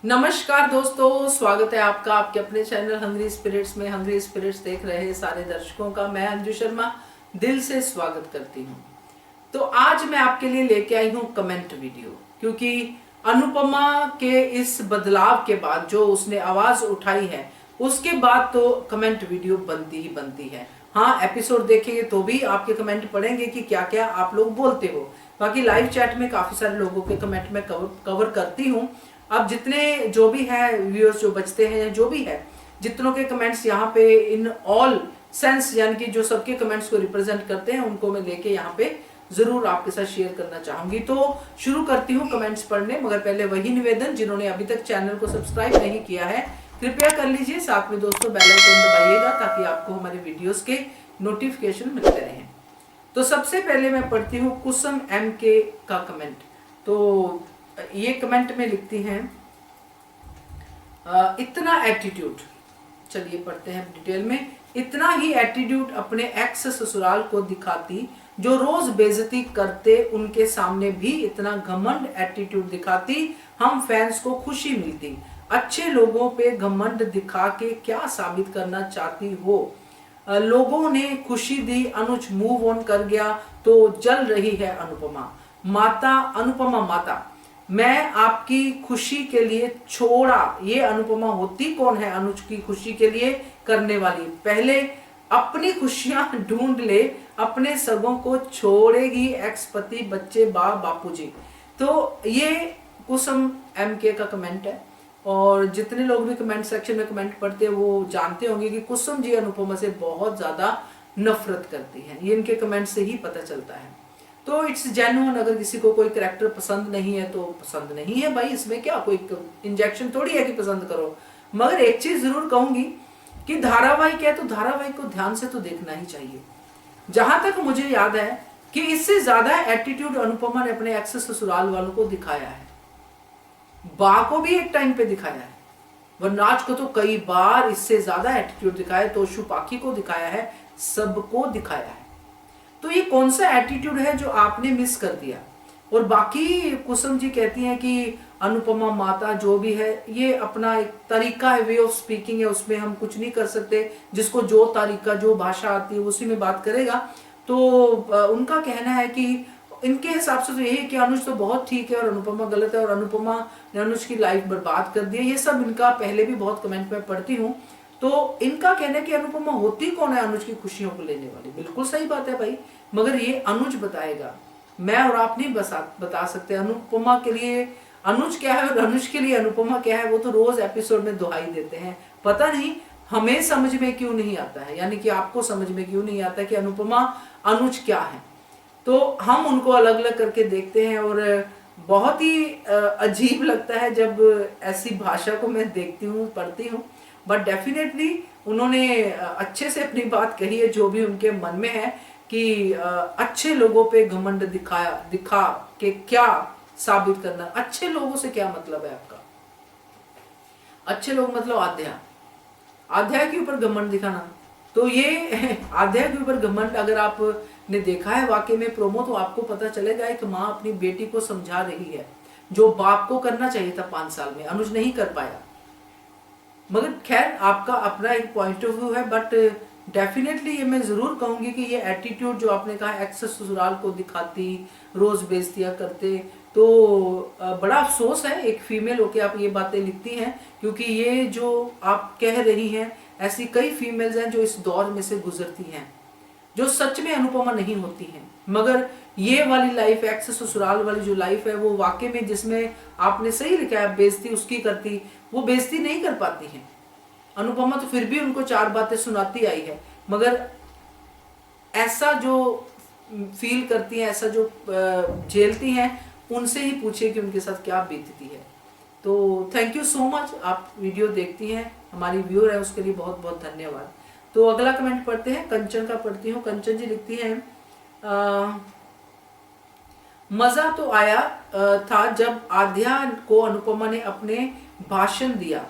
नमस्कार दोस्तों, स्वागत है आपका आपके अपने चैनल हंग्री स्पिरिट्स में। हंग्री स्पिरिट्स देख रहे सारे दर्शकों का मैं अंजू शर्मा दिल से स्वागत करती हूँ। तो आज मैं आपके लिए लेके आई हूँ कमेंट वीडियो, क्योंकि अनुपमा के इस बदलाव के बाद जो उसने आवाज उठाई है उसके बाद तो कमेंट वीडियो बनती ही बनती है। हाँ, एपिसोड देखेंगे तो भी आपके कमेंट पढ़ेंगे कि क्या क्या आप लोग बोलते हो। बाकी लाइव चैट में काफी सारे लोगों के कमेंट में कवर करती हूँ। अब जितने जो भी है व्यूअर्स जो बचते हैं, जो भी है, जितनों के कमेंट्स यहाँ पे इन ऑल सेंस यानी कि जो सबके कमेंट्स को रिप्रेजेंट करते हैं उनको मैं लेके यहाँ पे जरूर आपके साथ शेयर करना चाहूंगी। तो शुरू करती हूँ कमेंट्स पढ़ने, मगर पहले वही निवेदन, जिन्होंने अभी तक चैनल को सब्सक्राइब नहीं किया है कृपया कर लीजिए। साथ में दोस्तों बेल आइकन दबाइएगा ताकि आपको हमारे वीडियोस के नोटिफिकेशन मिलते रहें। तो सबसे पहले मैं पढ़ती हूँ कुसुम एम के का कमेंट। तो ये कमेंट में लिखती हैं इतना एटीट्यूड, चलिए पढ़ते हैं डिटेल में। इतना ही एटीट्यूड अपने एक्स ससुराल को दिखाती जो रोज बेइज्जती करते, उनके सामने भी इतना घमंड एटीट्यूड दिखाती, हम फैंस को खुशी मिलती। अच्छे लोगों पे घमंड दिखा के क्या साबित करना चाहती हो? लोगों ने खुशी दी, अनुज मूव ऑन कर गया तो जल रही है अनुपमा। अनुपमा माता, मैं आपकी खुशी के लिए छोड़ा। ये अनुपमा होती कौन है अनुज की खुशी के लिए करने वाली? पहले अपनी खुशियां ढूंढ ले, अपने सबों को छोड़ेगी एक्स पति, बच्चे, बापूजी। तो ये कुसुम एम के का कमेंट है। और जितने लोग भी कमेंट सेक्शन में कमेंट पढ़ते हैं वो जानते होंगे कि कुसुम जी अनुपमा से बहुत ज्यादा नफरत करती हैं। ये इनके कमेंट से ही पता चलता है। तो इट्स जेन्युइन। अगर किसी को कोई कैरेक्टर पसंद नहीं है तो पसंद नहीं है भाई, इसमें क्या कोई इंजेक्शन थोड़ी है कि पसंद करो। मगर एक चीज जरूर कहूंगी कि धारावाहिक है तो धारावाहिक को ध्यान से तो देखना ही चाहिए। जहां तक मुझे याद है कि इससे ज्यादा एटीट्यूड अनुपमा ने अपने एक्स ससुराल वालों को दिखाया है। बा को भी एक टाइम पे दिखाया है, वरनाज को तो कई बार इससे ज्यादा एटीट्यूड दिखाया, तो शुपाकी को दिखाया है, सबको दिखाया है। तो ये कौन सा एटीट्यूड है जो आपने मिस कर दिया? और बाकी कुसुम जी कहती हैं कि अनुपमा माता जो भी है ये अपना एक तरीका है, वे ऑफ स्पीकिंग है, उसमें हम कुछ नहीं कर सकते। जिसको जो तरीका जो भाषा आती है उसी में बात करेगा। तो उनका कहना है कि इनके हिसाब से तो यही है कि अनुज तो बहुत ठीक है और अनुपमा गलत है और अनुपमा ने अनुज की लाइफ बर्बाद कर दी है। ये सब इनका पहले भी बहुत कमेंट में पढ़ती हूँ। तो इनका कहना है कि अनुपमा होती कौन है अनुज की खुशियों को लेने वाली? बिल्कुल सही बात है भाई, मगर ये अनुज बताएगा, मैं और आप नहीं बता सकते। अनुपमा के लिए अनुज क्या है और अनुज के लिए अनुपमा क्या है, वो तो रोज एपिसोड में दुहाई देते हैं। पता नहीं हमें समझ में क्यों नहीं आता है, यानी कि आपको समझ में क्यों नहीं आता कि अनुपमा अनुज क्या है। तो हम उनको अलग अलग करके देखते हैं और बहुत ही अजीब लगता है जब ऐसी भाषा को मैं देखती हूँ, पढ़ती हूँ। बट डेफिनेटली उन्होंने अच्छे से अपनी बात कही है, जो भी उनके मन में है कि अच्छे लोगों पे घमंड दिखा के क्या साबित करना। अच्छे लोगों से क्या मतलब है आपका? अच्छे लोग मतलब आध्या के ऊपर घमंड दिखाना। तो ये आध्या के ऊपर घमंड अगर आपने देखा है वाकई में प्रोमो, तो आपको पता चलेगा एक माँ अपनी बेटी को समझा रही है, जो बाप को करना चाहिए था 5 साल में, अनुज नहीं कर पाया। मगर खैर आपका अपना एक पॉइंट ऑफ व्यू है, बट डेफिनेटली ये मैं जरूर कहूंगी कि ये एटीट्यूड जो आपने कहा एक्स ससुराल को दिखाती, रोज बेइज्जतियां करते, तो बड़ा अफसोस है एक फीमेल होके आप ये बातें लिखती हैं। क्योंकि ये जो आप कह रही हैं ऐसी कई फीमेल्स हैं जो इस दौर में से गुजरती हैं, जो सच में अनुपमा नहीं होती हैं। मगर ये वाली लाइफ, एक्स ससुराल वाली जो लाइफ है, वो वाकई में जिसमें आपने सही लिखा है बेइज्जती उसकी करती, वो बेइज्जती नहीं कर पाती हैं। अनुपमा तो फिर भी उनको 4 बातें सुनाती आई है, मगर ऐसा जो फील करती हैं, ऐसा जो झेलती हैं, उनसे ही पूछिए कि उनके साथ क्या बीतती है। तो थैंक यू सो मच, आप वीडियो देखती हैं, हमारी व्यूअर है, उसके लिए बहुत बहुत धन्यवाद। तो अगला कमेंट पढ़ते हैं, कंचन का पढ़ती हूँ। कंचन जी लिखती हैं मजा तो आया था जब आध्या को अनुपमा ने अपने भाषण दिया,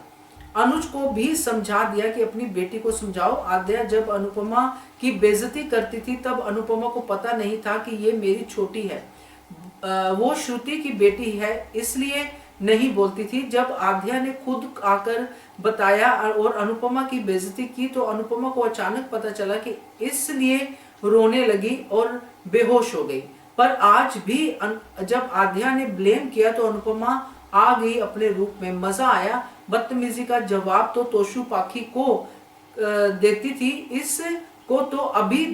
अनुज को भी समझा दिया कि अपनी बेटी को समझाओ। आध्या जब अनुपमा की बेइज्जती करती थी तब अनुपमा को पता नहीं था कि ये मेरी छोटी है, वो श्रुति की बेटी है, इसलिए नहीं बोलती थी। जब आद्या ने खुद आकर बताया और अनुपमा की बेइज्जती की तो अनुपमा को अचानक पता चला कि इसलिए रोने लगी और बेहोश हो गई। पर आज भी जब आद्या ने ब्लेम किया तो अनुपमा आ गई अपने रूप में। मजा आया। बदतमीजी का जवाब तो तोशु पाखी को देती थी, इसको तो अभी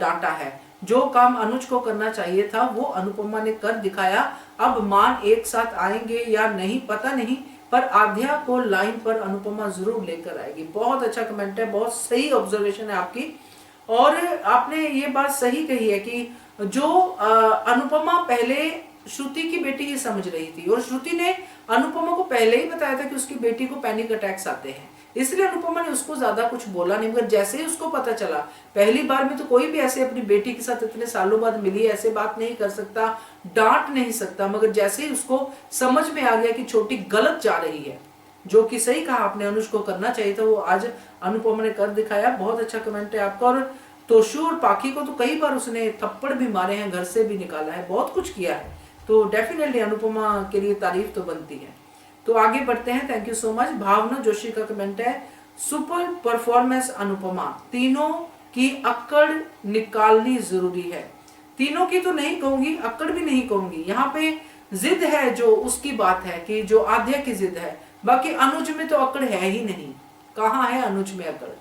डांटा है। जो काम अनुज को करना चाहिए था वो अनुपमा ने कर दिखाया। अब मान एक साथ आएंगे या नहीं पता नहीं, पर आद्या को लाइन पर अनुपमा जरूर लेकर आएगी। बहुत अच्छा कमेंट है, बहुत सही ऑब्जर्वेशन है आपकी। और आपने ये बात सही कही है कि जो अनुपमा पहले श्रुति की बेटी ही समझ रही थी और श्रुति ने अनुपमा को पहले ही बताया था कि उसकी बेटी को पैनिक अटैक्स आते हैं, इसलिए अनुपमा ने उसको ज्यादा कुछ बोला नहीं। मगर जैसे ही उसको पता चला, पहली बार में तो कोई भी ऐसे अपनी बेटी के साथ इतने सालों बाद मिली ऐसे बात नहीं कर सकता, डांट नहीं सकता, मगर जैसे ही उसको समझ में आ गया कि छोटी गलत जा रही है, जो कि सही कहा आपने, अनुज को करना चाहिए था, वो आज अनुपमा ने कर दिखाया। बहुत अच्छा कमेंट है आपका। और तोशु और पाखी को तो कई बार उसने थप्पड़ भी मारे हैं, घर से भी निकाला है, बहुत कुछ किया है। तो डेफिनेटली अनुपमा के लिए तारीफ तो बनती है। तो आगे बढ़ते हैं। Thank you so much. Bhavna Joshi का कमेंट है, सुपर परफॉर्मेंस अनुपमा, तीनों की अक्कड़ निकालनी जरूरी है। तीनों की तो नहीं कहूंगी, अक्कड़ भी नहीं कहूंगी, यहाँ पे जिद है जो उसकी बात है कि जो आद्या की जिद है। बाकी अनुज में तो अक्कड़ है ही नहीं। कहाँ है अनुज में अक्कड़?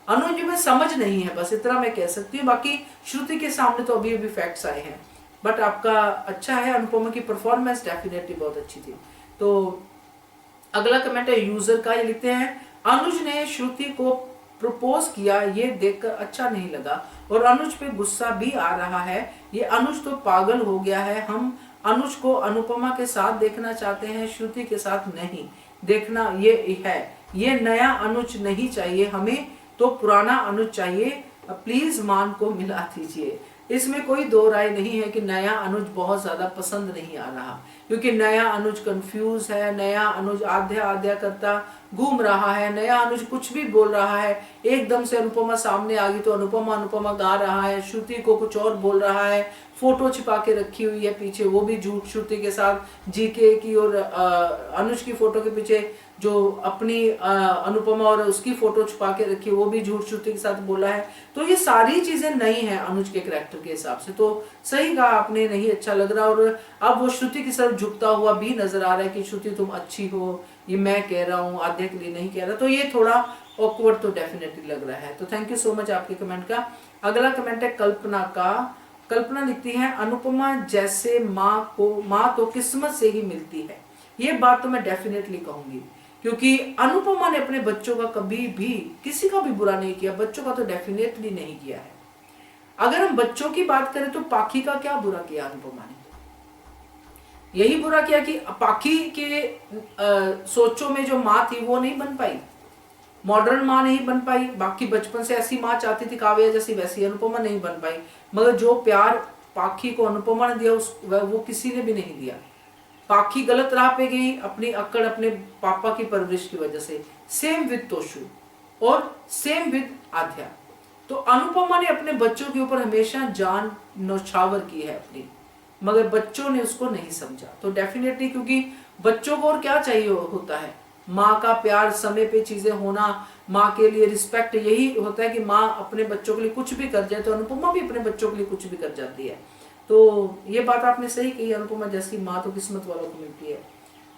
अनुज में समझ नहीं है, बस इतना मैं कह सकती हूँ। बाकी श्रुति के सामने तो अभी अभी फैक्ट्स आए हैं। बट आपका अच्छा है, अनुपमा की परफॉर्मेंस डेफिनेटली बहुत अच्छी थी। तो अगला कमेंट है यूजर का, ये लिखते हैं, अनुज ने श्रुति को प्रपोज किया, ये देखकर अच्छा नहीं लगा और अनुज पे गुस्सा भी आ रहा है। ये अनुज तो पागल हो गया है। हम अनुज को अनुपमा के साथ देखना चाहते हैं, श्रुति के साथ नहीं देखना। ये है, ये नया अनुज नहीं चाहिए, हमें तो पुराना अनुज चाहिए। प्लीज मान को मिला दीजिए। इसमें कोई दो राय नहीं है कि नया अनुज बहुत ज्यादा पसंद नहीं आ रहा, क्योंकि नया अनुज कंफ्यूज है, नया अनुज आध्या आध्या करता घूम रहा है, नया अनुज कुछ भी बोल रहा है। एकदम से अनुपमा सामने आ गई तो अनुपमा अनुपमा गा रहा है, श्रुति को कुछ और बोल रहा है, फोटो छिपा के रखी हुई है पीछे, वो भी झूठ श्रुति के साथ जीके की, और अनुज की फोटो के पीछे जो अपनी अनुपमा और उसकी फोटो छुपा के रखी, वो भी झूठ श्रुति के साथ बोला है। तो ये सारी चीजें नई हैं अनुज के कैरेक्टर के हिसाब से। तो सही कहा आपने, नहीं अच्छा लग रहा। और अब वो श्रुति की तरफ झुकता हुआ भी नजर आ रहा है कि श्रुति तुम अच्छी हो, ये मैं कह रहा हूँ, आद्या के लिए नहीं कह रहा। तो ये थोड़ा ऑकवर्ड तो डेफिनेटली लग रहा है। तो थैंक यू सो मच आपके कमेंट का। अगला कमेंट है कल्पना का। कल्पना लिखती है, अनुपमा जैसे माँ तो किस्मत से ही मिलती है। ये बात तो मैं डेफिनेटली कहूंगी, क्योंकि अनुपमा ने अपने बच्चों का कभी भी किसी का भी बुरा नहीं किया, बच्चों का तो डेफिनेटली नहीं किया है। अगर हम बच्चों की बात करें तो पाखी का क्या बुरा किया अनुपमा ने? यही बुरा किया कि पाखी के सोचों में जो माँ थी वो नहीं बन पाई, मॉडर्न माँ नहीं बन पाई। बाकी बचपन से ऐसी माँ चाहती थी काव्या जैसी, वैसी अनुपमा नहीं बन पाई। मगर जो प्यार पाखी को अनुपमा ने दिया वो किसी ने भी नहीं दिया। पाखी गलत राह पे गई अपनी अक्कड़ अपने पापा की परवरिश की वजह से। सेम विद तोशु और सेम विद आध्या। तो अनुपमा ने अपने बच्चों के ऊपर हमेशा जान नौछावर की है अपनी, मगर बच्चों ने उसको नहीं समझा। तो डेफिनेटली, क्योंकि बच्चों को और क्या चाहिए होता है, माँ का प्यार, समय पे चीजें होना, माँ के लिए रिस्पेक्ट, यही होता है कि माँ अपने बच्चों के लिए कुछ भी कर जाए। तो अनुपमा भी अपने बच्चों के लिए कुछ भी कर जाती है। तो ये बात आपने सही कही, अनुपमा जैसी माँ तो किस्मत वालों को मिलती है।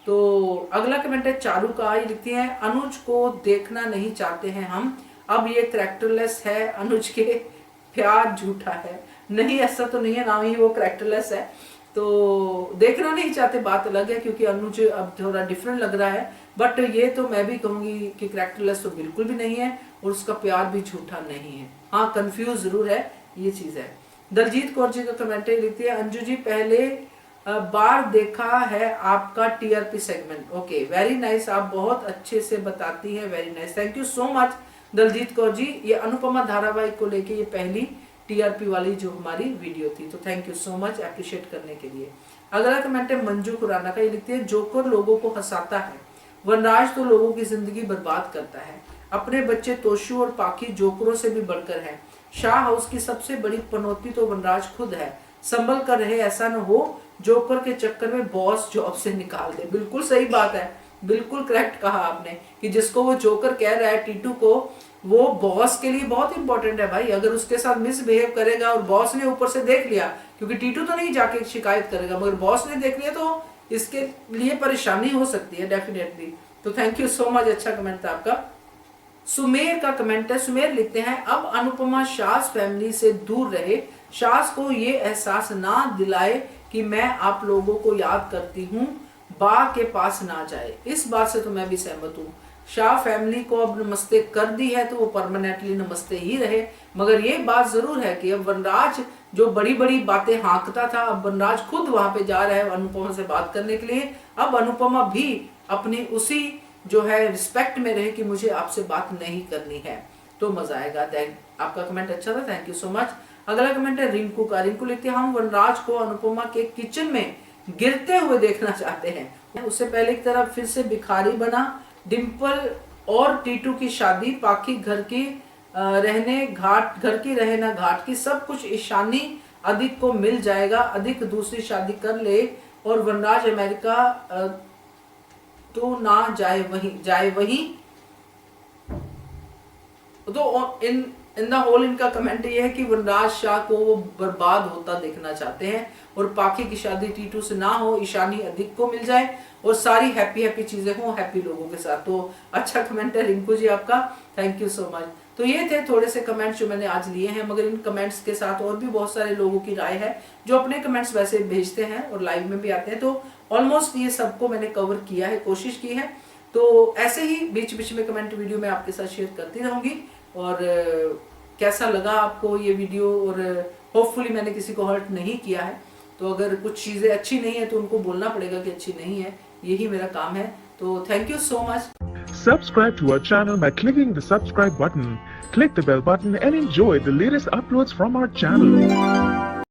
तो अगला कमेंट है चारू का, ये लिखती है, अनुज को देखना नहीं चाहते हैं हम, अब ये कैरेक्टरलेस है, अनुज के प्यार झूठा है। नहीं, ऐसा तो नहीं है, ना ही वो कैरेक्टरलेस है। तो देखना नहीं चाहते बात अलग है, क्योंकि अनुज अब थोड़ा डिफरेंट लग रहा है। बट ये तो मैं भी कहूंगी कि कैरेक्टरलेस तो बिल्कुल भी नहीं है और उसका प्यार भी झूठा नहीं है। हाँ, कंफ्यूज जरूर है, ये चीज है। दलजीत कौर जी का कमेंट लिखती है, अंजू जी पहले बार देखा है आपका TRP segment. Okay, very nice, आप बहुत अच्छे से बताती हैं, very nice, thank you so much Daljeet Kaur ji. ये अनुपमा धारावाहिक को लेके ये पहली टीआरपी वाली जो हमारी वीडियो थी, तो thank you so much appreciate करने के लिए। अगला कमेंट है मंजू खुराना का, ये लिखती है, जोकर लोगों को हंसाता है, वनराज तो लोगों की जिंदगी बर्बाद करता है। अपने बच्चे तोशु और पाखी जोकरों से भी बढ़कर है। शाह हाउस की सबसे बड़ी पनौती तो वनराज खुद है। संभल कर रहे, ऐसा न हो जोकर के चक्कर में बॉस जॉब से निकाल दे। बिल्कुल सही बात है, बिल्कुल करेक्ट कहा आपने कि जिसको वो जोकर कह रहा है टीटू को, वो बॉस के लिए बहुत इंपॉर्टेंट है भाई। अगर उसके साथ मिसबिहेव करेगा और बॉस ने ऊपर से देख लिया, क्योंकि टीटू तो नहीं जाके शिकायत करेगा, मगर बॉस ने देख लिया तो इसके लिए परेशानी हो सकती है डेफिनेटली। तो थैंक यू सो मच, अच्छा कमेंट था आपका। सुमेर का कमेंट है, सुमेर लिखते हैं, अब अनुपमा शास फैमिली से दूर रहे, शास को ये एहसास ना दिलाए कि मैं आप लोगों को याद करती हूँ, बा के पास ना जाए। इस बात से तो मैं भी सहमत हूँ। शाह फैमिली को अब नमस्ते कर दी है तो वो परमानेंटली नमस्ते ही रहे, मगर ये बात जरूर है कि अब वनराज जो बड़ी बड़ी बातें हाँकता था, अब वनराज खुद वहां पे जा रहा है अनुपमा से बात करने के लिए। अब अनुपमा भी अपनी उसी जो है रिस्पेक्ट में रहे कि मुझे आपसे बात नहीं करनी है, तो मजा आएगा। आपका कमेंट अच्छा था, थैंक यू सो मच। अगला कमेंट है रिंकू का, रिंकू लिखते हैं, हम वनराज को अनुपमा के किचन में गिरते हुए देखना चाहते हैं। उससे पहले की तरह फिर से भिखारी बना, डिम्पल और टीटू की शादी, पाखी घर की रहने घाट, घर की रहे ना घाट की, सब कुछ ईशानी अधिक को मिल जाएगा, अधिक दूसरी शादी कर ले और वनराज अमेरिका तो ना जाए वहीं। तो इन द होल इनका कमेंट ये है कि वनराज शाह को वो बर्बाद होता देखना चाहते हैं और पाखी की शादी टीटू से ना हो, ईशानी अधिक को मिल जाए और सारी हैप्पी चीजें हो हैप्पी लोगों के साथ। तो अच्छा कमेंट है रिंकू जी आपका, थैंक यू सो मच। तो ये थे थोड़े से कमेंट्स जो मैंने आज लिए हैं, मगर इन कमेंट्स के साथ और भी बहुत सारे लोगों की राय है जो अपने कमेंट्स वैसे भेजते हैं और लाइव में भी आते हैं। तो ऑलमोस्ट ये सबको मैंने कवर किया है, कोशिश की है। तो ऐसे ही बीच बीच में कमेंट वीडियो मैं आपके साथ शेयर करती रहूंगी। और कैसा लगा आपको ये वीडियो, और होपफुली मैंने किसी को हर्ट नहीं किया है। तो अगर कुछ चीजें अच्छी नहीं है तो उनको बोलना पड़ेगा कि अच्छी नहीं है, यही मेरा काम है। तो thank you so much. Subscribe to our channel by clicking the subscribe button. Click the bell button and enjoy the latest uploads from our channel.